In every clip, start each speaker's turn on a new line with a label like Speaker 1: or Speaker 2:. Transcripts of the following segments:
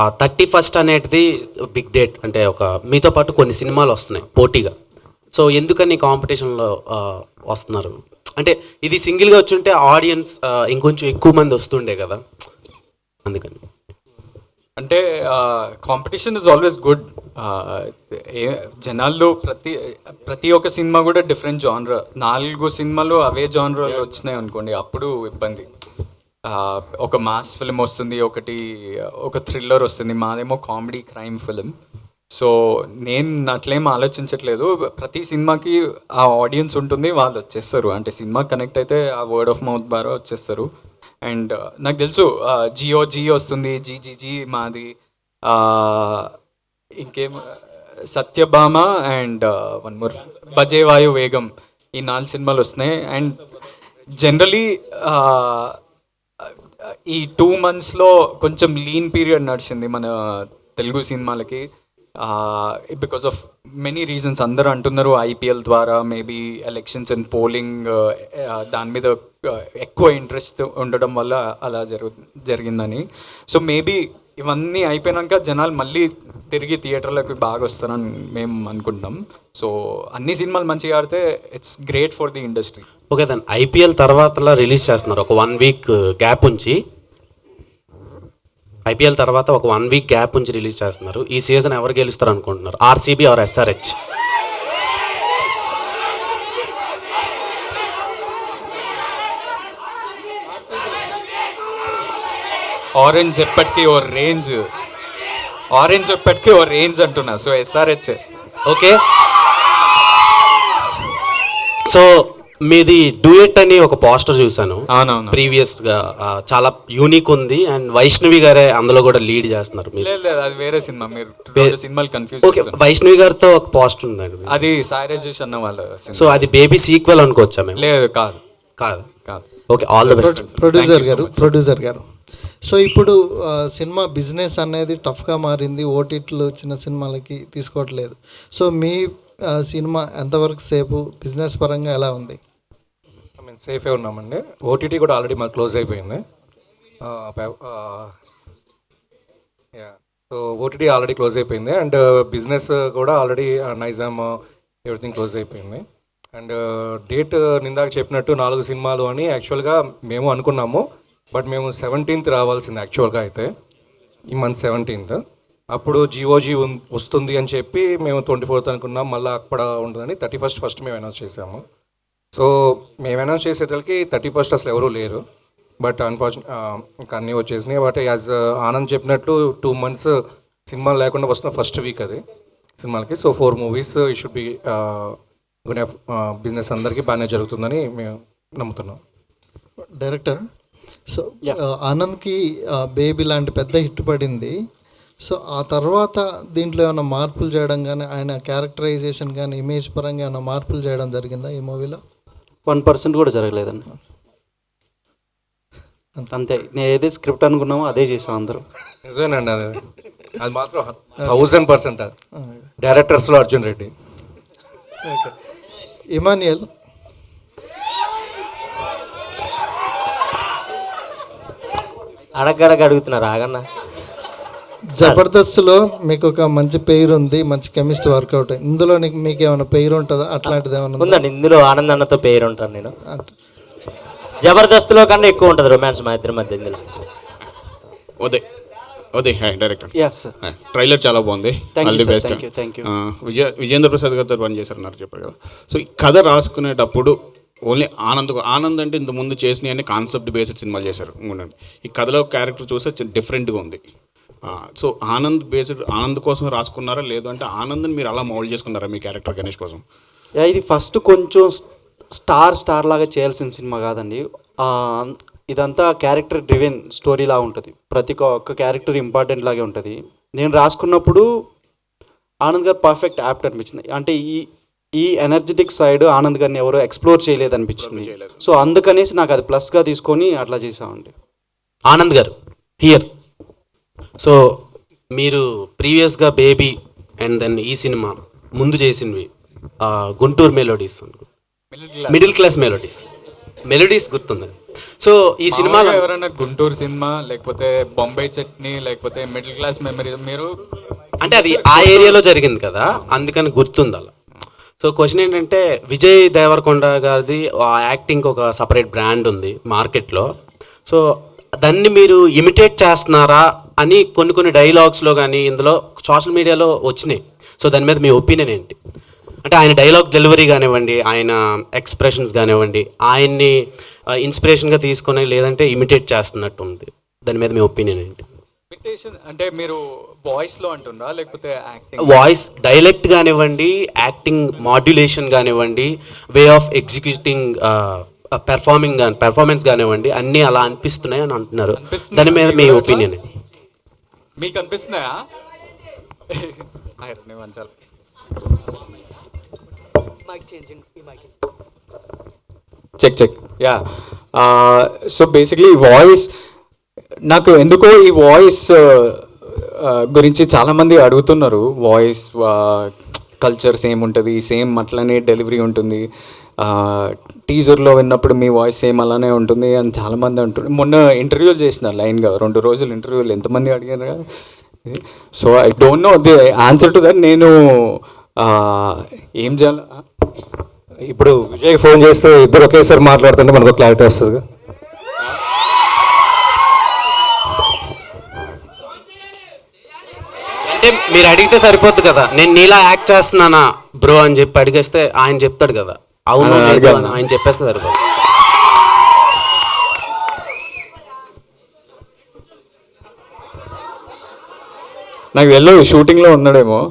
Speaker 1: 31st అనేది big date, అంటే ఒక మీతో పాటు కొన్ని సినిమాలు వస్తున్నాయి పోటీగా. సో ఎందుకని కాంపిటీషన్లో వస్తున్నారు? అంటే ఇది సింగిల్గా వచ్చుంటే ఆడియన్స్ ఇంకొంచెం ఎక్కువ మంది వస్తుండే కదా, అందుకని.
Speaker 2: అంటే కాంపిటీషన్ ఇస్ ఆల్వేస్ గుడ్. జనాల్లో ప్రతి ఒక్క సినిమా కూడా డిఫరెంట్ జానర్. 4 సినిమాలు అవే జానర్లో వచ్చినాయి అనుకోండి, అప్పుడు ఇబ్బంది. ఒక మాస్ ఫిలిం వస్తుంది, ఒక థ్రిల్లర్ వస్తుంది, మాదేమో కామెడీ క్రైమ్ ఫిలిం. సో నేను అట్లేం ఆలోచించట్లేదు. ప్రతి సినిమాకి ఆ ఆడియన్స్ ఉంటుంది, వాళ్ళు వచ్చేస్తారు. అంటే సినిమా కనెక్ట్ అయితే ఆ వర్డ్ ఆఫ్ మౌత్ ద్వారా వచ్చేస్తారు. అండ్ నాకు తెలుసు జీ వస్తుంది, జీ మాది, ఇంకేం సత్యభామ అండ్ వన్ మోర్ బజేవాయు వేగం, ఈ 4 సినిమాలు వస్తున్నాయి. అండ్ జనరలీ ఈ 2 monthsలో కొంచెం లీన్ పీరియడ్ నడిచింది మన తెలుగు సినిమాలకి, బికాస్ ఆఫ్ మెనీ రీజన్స్. అందరూ అంటున్నారు ఐపీఎల్ ద్వారా, మేబీ ఎలక్షన్స్ అండ్ పోలింగ్, దాని మీద ఎక్కువ ఇంట్రెస్ట్ ఉండడం వల్ల అలా జరిగిందని. సో మేబీ ఇవన్నీ అయిపోయాక జనాలు మళ్ళీ తిరిగి థియేటర్లకు బాగా వస్తారని మేము అనుకుంటున్నాం. సో అన్ని సినిమాలు మంచిగా ఆడితే it's great for the industry.
Speaker 1: Okay, దాన్ని ఐపీఎల్ తర్వాత రిలీజ్ చేస్తున్నారు, ఒక 1 week గ్యాప్ ఉంచి. ఐపీఎల్ తర్వాత ఒక 1 week గ్యాప్ ఉంచి రిలీజ్ చేస్తున్నారు. ఈ సీజన్ ఎవరు గెలుస్తారు అనుకుంటున్నారు, ఆర్సీబీ ఆర్ ఎస్ఆర్హెచ్?
Speaker 2: ఆరెంజ్ ఎప్పటికీ ఓ రేంజ్ అంటున్నా. So SRH.
Speaker 1: ఓకే, సో మీది డ్యూయట్ అని ఒక పోస్టర్ చూసాను.
Speaker 2: అవునవును,
Speaker 1: ప్రీవియస్గా చాలా యూనిక్ ఉంది. అండ్ వైష్ణవి గారే అందులో కూడా లీడ్ చేస్తున్నారు.
Speaker 2: లేదు అది వేరే సినిమా, మీరు సినిమాలు కన్ఫ్యూజ్.
Speaker 1: ఓకే, వైష్ణవి గారితో ఒక పోస్టర్ ఉందండి,
Speaker 2: అది సాయి రాజేష్ అన్న వాళ్ళ.
Speaker 1: సో అది బేబీ సీక్వెల్ అనుకోవచ్చా మేము?
Speaker 2: లేదు, కాదు.
Speaker 1: Okay, all the best.
Speaker 3: Producer గారు, సో ఇప్పుడు సినిమా బిజినెస్ అనేది టఫ్గా మారింది, ఓటీటీలు చిన్న సినిమాలకి తీసుకోవట్లేదు. సో మీ సినిమా ఎంతవరకు సేపు బిజినెస్ పరంగా ఎలా ఉంది?
Speaker 4: సేఫే ఉన్నామండి. ఓటీటీ కూడా ఆల్రెడీ మాకు క్లోజ్ అయిపోయింది. సో ఓటీటీ ఆల్రెడీ క్లోజ్ అయిపోయింది. అండ్ బిజినెస్ కూడా ఆల్రెడీ నైజామ్ ఎవ్రీథింగ్ క్లోజ్ అయిపోయింది. అండ్ డేట్ నిందాక చెప్పినట్టు 4 సినిమాలు అని యాక్చువల్గా మేము అనుకున్నాము. బట్ మేము 17th రావాల్సింది యాక్చువల్గా అయితే, ఈ మంత్ 17th. అప్పుడు జిఓజీ వస్తుంది అని చెప్పి మేము 24th అనుకున్నాం. మళ్ళీ అక్కడ ఉంటుందని 31st ఫస్ట్ మేము అనౌన్స్ చేసాము. సో మేము అనౌన్స్ చేసేటకి 31st అసలు ఎవరూ లేరు. బట్ ఇంకా అన్నీ వచ్చేసినాయి. బట్ యాజ్ ఆనంద్ చెప్పినట్లు 2 months సినిమాలు లేకుండా వస్తున్న ఫస్ట్ వీక్ అది సినిమాలకి. సో 4 movies ఈ షుడ్ బి గుడ్. బిజినెస్ అందరికీ బాగానే జరుగుతుందని మేము నమ్ముతున్నాం.
Speaker 3: డైరెక్టర్, సో ఆనంద్కి బేబీ లాంటి పెద్ద హిట్ పడింది. సో ఆ తర్వాత దీంట్లో ఏమైనా మార్పులు చేయడం కానీ, ఆయన క్యారెక్టరైజేషన్ కానీ, ఇమేజ్ పరంగా ఏమైనా మార్పులు చేయడం జరిగిందా ఈ మూవీలో?
Speaker 5: 1% కూడా జరగలేదండి. అంతే, నేను ఏదైతే స్క్రిప్ట్ అనుకున్నామో అదే చేసాం అందరూ.
Speaker 4: నిజమేనండి, అది మాత్రం 1000% డైరెక్టర్స్లో అర్జున్ రెడ్డి.
Speaker 3: ఓకే, ఇమాన్యుయల్,
Speaker 6: అడుగుతున్నారు ఆగన్న.
Speaker 3: జబర్దస్త్లో మీకు ఒక మంచి పేరు ఉంది, మంచి కెమిస్ట్రీ వర్కౌట్. ఇందులో మీకు ఏమైనా పేరు ఉంటుందా? అట్లాంటిది ఏమైనా
Speaker 6: ఉందండి. ఇందులో ఆనంద్ అన్నతో పేరు ఉంటాను నేను. జబర్దస్త్లో కన్నా ఎక్కువ ఉంటుంది రొమాన్స్ మా ఇద్దరి మధ్య. ఇందులో
Speaker 7: ఉదయ్ డైరెక్టర్.
Speaker 5: ట్రైలర్
Speaker 7: చాలా బాగుంది. All the best. Vijendra Prasad గారితో పని చేశారన్నారు చెప్పారు కదా. సో ఈ కథ రాసుకునేటప్పుడు ఓన్లీ ఆనంద్ అంటే ఇంతకుముందు చేసినవి కాన్సెప్ట్ బేస్డ్ సినిమాలు చేశారు. ఈ కథలో క్యారెక్టర్ చూస్తే డిఫరెంట్గా ఉంది. సో ఆనంద్ కోసం రాసుకున్నారా, లేదు అంటే ఆనంద్ని మీరు అలా మౌల్డ్ చేసుకున్నారా మీ క్యారెక్టర్ గణేష్ కోసం?
Speaker 5: ఇది ఫస్ట్ కొంచెం స్టార్ లాగా చేయాల్సిన సినిమా కాదండి. ఇదంతా క్యారెక్టర్ డ్రివెన్ స్టోరీలా ఉంటుంది. ప్రతి ఒక్క క్యారెక్టర్ ఇంపార్టెంట్ లాగే ఉంటుంది. నేను రాసుకున్నప్పుడు ఆనంద్ గారు పర్ఫెక్ట్ యాప్ట్ అనిపించింది. అంటే ఈ ఎనర్జెటిక్ సైడ్ ఆనంద్ గారిని ఎవరో ఎక్స్ప్లోర్ చేయలేదు అనిపించింది. సో అందుకనేసి నాకు అది ప్లస్గా తీసుకొని అట్లా చేసామండి.
Speaker 1: ఆనంద్ గారు హియర్. సో మీరు ప్రీవియస్గా బేబీ అండ్ దెన్ ఈ సినిమా ముందు చేసినవి Guntur melodies, middle class melodies గుర్తుంది. సో ఈ సినిమాలో
Speaker 2: మామూలుగా ఎవరైనా గుంటూరు సినిమా లేకపోతే బొంబాయి చట్నీ లేకపోతే మిడిల్ క్లాస్ మెమరీ మీరు
Speaker 1: అంటే అది ఆ ఏరియాలో జరిగింది కదా, అందుకని గుర్తుంది అలా. సో క్వశ్చన్ ఏంటంటే విజయ్ దేవరకొండ గారిది ఆ యాక్టింగ్ ఒక సపరేట్ బ్రాండ్ ఉంది మార్కెట్లో. సో దాన్ని మీరు ఇమిటేట్ చేస్తున్నారా అని కొన్ని డైలాగ్స్లో కానీ ఇందులో సోషల్ మీడియాలో వచ్చినాయి. సో దాని మీద మీ ఒపీనియన్ ఏంటి? అంటే ఆయన డైలాగ్ డెలివరీ కానివ్వండి, ఆయన ఎక్స్ప్రెషన్స్ కానివ్వండి, ఆయన్ని ఇన్స్పిరేషన్గా తీసుకొని లేదంటే ఇమిటేట్ చేస్తున్నట్టు ఉంది. దాని మీద మీ ఒపీనియన్ ఏంటి?
Speaker 2: ఇమిటేషన్ అంటే మీరు వాయిస్లో అంటున్నారా లేకపోతే యాక్టింగ్?
Speaker 1: వాయిస్ డైలెక్ట్ కానివ్వండి, యాక్టింగ్ మాడ్యులేషన్ కానివ్వండి, వే ఆఫ్ ఎగ్జిక్యూటింగ్ పెర్ఫార్మెన్స్ కానివ్వండి, అన్నీ అలా అనిపిస్తున్నాయి అని అంటున్నారు. దాని మీద మీ ఒపీనియన్?
Speaker 2: మీకు అనిపిస్తున్నాయా? Check yeah. So basically voice నాకు ఎందుకో ఈ వాయిస్ గురించి చాలామంది అడుగుతున్నారు. వాయిస్ కల్చర్ సేమ్ ఉంటుంది, సేమ్ అట్లనే డెలివరీ ఉంటుంది, టీజర్లో విన్నప్పుడు మీ వాయిస్ సేమ్ అలానే ఉంటుంది అని చాలామంది అంటున్నారు. మొన్న ఇంటర్వ్యూలు చేసిన లైన్గా 2 రోజులు ఇంటర్వ్యూలు ఎంతమంది అడిగారు కదా. So I don't know the answer to that. నేను ఏం చేయాలి
Speaker 4: ఇప్పుడు విజయ్ ఫోన్ చేస్తే ఇద్దరు ఒకేసారి మాట్లాడుతుంటే మనకు క్లారిటీ వస్తుంది.
Speaker 1: అంటే మీరు అడిగితే సరిపోద్ది కదా, నేను నీలా యాక్ట్ చేస్తున్నానా బ్రో అని చెప్పి అడిగేస్తే ఆయన చెప్తాడు కదా, అవును లేదు అని ఆయన చెప్పేస్తే సరిపోద్ది.
Speaker 2: నాకు తెలియదు, షూటింగ్లో ఉన్నాడేమో.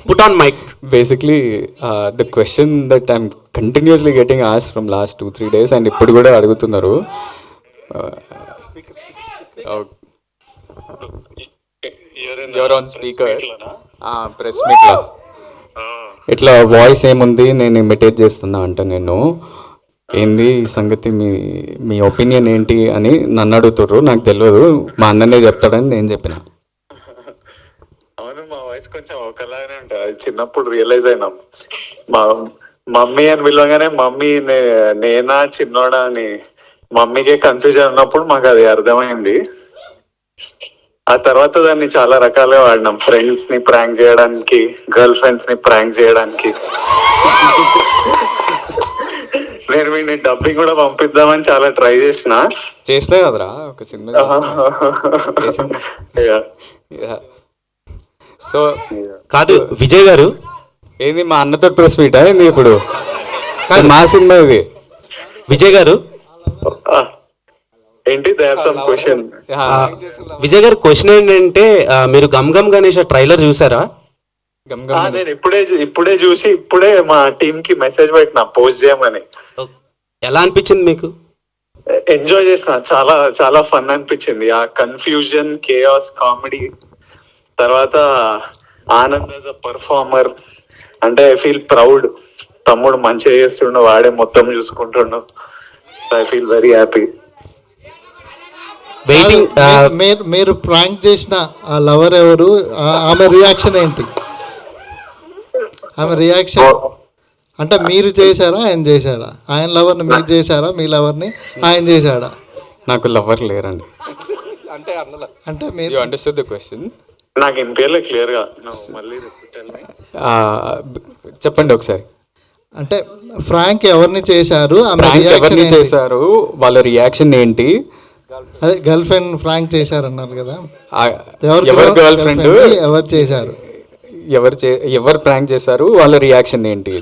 Speaker 1: Put on mic.
Speaker 2: Basically, the question that I'm continuously getting asked from last 2-3 days and ఇప్పుడు కూడా అడుగుతున్నారు. You're on speaker. ప్రెస్ మీట్లో ఇట్లా వాయిస్ ఏముంది, నేను ఇమిటేట్ చేస్తున్నా అంట. నేను ఏంది ఈ సంగతి, మీ ఒపీనియన్ ఏంటి అని నన్ను అడుగుతుర్రు. నాకు తెలియదు, మా అన్ననే చెప్తాడని నేను చెప్పిన.
Speaker 8: అవును, మా వాయిస్ కొంచెం ఒకలాగానే ఉంటుంది. అది చిన్నప్పుడు రియలైజ్ అయినాం. మా మమ్మీ అని పిలవగానే మమ్మీ నేనా చిన్నోడా అని మమ్మీకే కన్ఫ్యూజన్ ఉన్నప్పుడు మాకు అది అర్థమైంది. ఆ తర్వాత దాన్ని చాలా రకాలుగా వాడినాం. ఫ్రెండ్స్ ని ప్రాంక్ చేయడానికి, గర్ల్ ఫ్రెండ్స్ ని ప్రాంక్ చేయడానికి. నేను వీడిని డబ్బింగ్ కూడా పంపిద్దామని చాలా ట్రై
Speaker 2: చేస్తే కదరా ఒక సినిమా. సో
Speaker 1: కాదు విజయ్ గారు,
Speaker 2: ఏంది మా అన్నతో ప్రెస్ మీటా ఏంది ఇప్పుడు? మా సినిమా ఇది.
Speaker 1: విజయ్ గారు
Speaker 8: ఏంటి సమ్ క్వశ్చన్?
Speaker 1: విజయ్ గారు క్వశ్చన్ ఏంటంటే, మీరు గమ్ గమ్ గణేష్ ట్రైలర్ చూసారా?
Speaker 8: నేను ఇప్పుడే చూసి ఇప్పుడే మా టీమ్ కి మెసేజ్ పెట్టినా పోస్ట్ చేయమని.
Speaker 1: ఎలా అనిపించింది మీకు?
Speaker 8: ఎంజాయ్ చేసిన, చాలా చాలా ఫన్ అనిపించింది. ఆ కన్ఫ్యూజన్, కేయాస్, కామెడీ, తర్వాత ఆనంద్ యాజ్ అ పర్ఫార్మర్. అంటే ఐ ఫీల్ ప్రౌడ్. తమ్ముడు మంచిగా చేస్తుండు, వాడే మొత్తం చూసుకుంటుండు. So I feel very happy.
Speaker 3: మీరు ప్రాంక్ చేసిన ఆ లవర్ ఎవరు? ఆమె రియాక్షన్ ఏంటి? ఆమె రియాక్షన్ అంటే మీరు చేశారా, ఆయన చేశాడా? ఆయన లవర్ని మీరు చేశారా, మీ లవర్ని ఆయన చేశాడా?
Speaker 2: నాకు లవర్ లేరండి.
Speaker 3: అంటే మీరు
Speaker 2: యు అండర్స్టాండ్ ద క్వశ్చన్?
Speaker 8: నాకు ఇన్పేర్లే క్లియర్ గా. మళ్ళీ
Speaker 2: చెప్పండి ఒకసారి.
Speaker 3: అంటే ఫ్రాంక్ ఎవరిని చేశారు, ఆమె రియాక్షన్
Speaker 2: ఎవరిని చేశారు, వాళ్ళ రియాక్షన్ ఏంటి?
Speaker 3: అదే గర్ల్ ఫ్రెండ్ ఫ్రాంక్ చేశారన్నారు కదా,
Speaker 2: ఎవరు గర్ల్ ఫ్రెండ్,
Speaker 3: ఎవరు చేశారు,
Speaker 2: ఎవరు ప్రాంక్ చేశారు, వాళ్ళ రియాక్షన్ ఏంటి?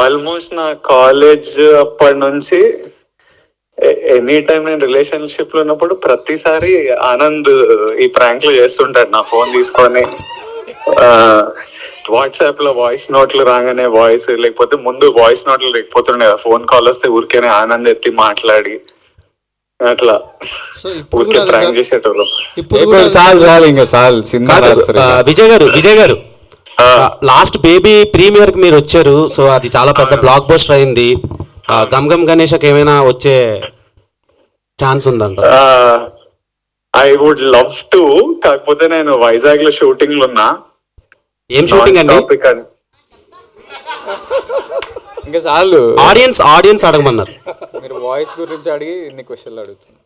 Speaker 8: ఆల్మోస్ట్ నా కాలేజ్ అప్పటి నుంచి ఎనీ టైం నేను రిలేషన్షిప్ లో ఉన్నప్పుడు ప్రతిసారి ఆనంద్ ఈ ప్రాంక్లు చేస్తుంటాడు. నా ఫోన్ తీసుకొని వాట్సాప్ లో వాయిస్ నోట్లు రాగానే వాయిస్, లేకపోతే ముందు వాయిస్ నోట్లు లేకపోతుండే, ఫోన్ కాల్ వస్తే ఊరికేనే ఆనంద్ ఎత్తి మాట్లాడి అట్లా ఊరికే ప్రాంక్ చేసేటోళ్ళు.
Speaker 2: చాలు ఇంకా చాలు సినిమా.
Speaker 1: విజయ్ గారు లాస్ట్ బేబీ ప్రీమియర్ కి మీరు వచ్చారు, సో అది చాలా పెద్ద బ్లాక్ బస్టర్ అయింది. గమ్ గమ్ గణేష్కి ఏమైనా వచ్చే ఛాన్స్ ఉందంట?
Speaker 8: ఐ వుడ్ లవ్ టు, కాకపోతే నేను వైజాగ్ లో షూటింగ్ లో ఉన్నా.
Speaker 1: ఏం షూటింగ్ అండి?
Speaker 2: ఇంకా చాలు,
Speaker 1: ఆడియన్స్ అడగమన్నారు.
Speaker 2: మీరు వాయిస్ గురించి అడిగి ఇన్ని క్వశ్చన్లు అడుగుతున్నారు.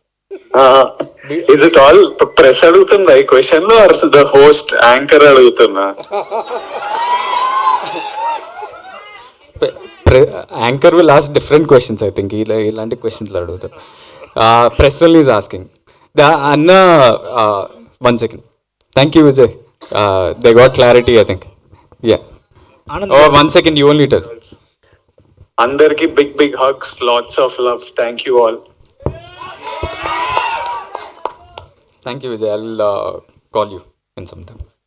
Speaker 8: ఇస్ ఇట్ ఆల్ ప్రెస్ అడుగుతుందా ఈ క్వశ్చన్ లో, ఆర్ ద హోస్ట్ యాంకర్ అడుగుతున్నా?
Speaker 2: Anchor will ask different questions I think. ఇలాంటి క్వశ్చన్స్ అడుగుతారు. ప్రెస్ ఈజ్ ఆస్కింగ్ అన్న. 1 second. Thank you Vijay. They got clarity I think. Ya, 1 second, you only tell.
Speaker 8: అందరికి big big hugs, lots of love. Thank you all.
Speaker 2: Thank you, Vijay. I'll call you in some time.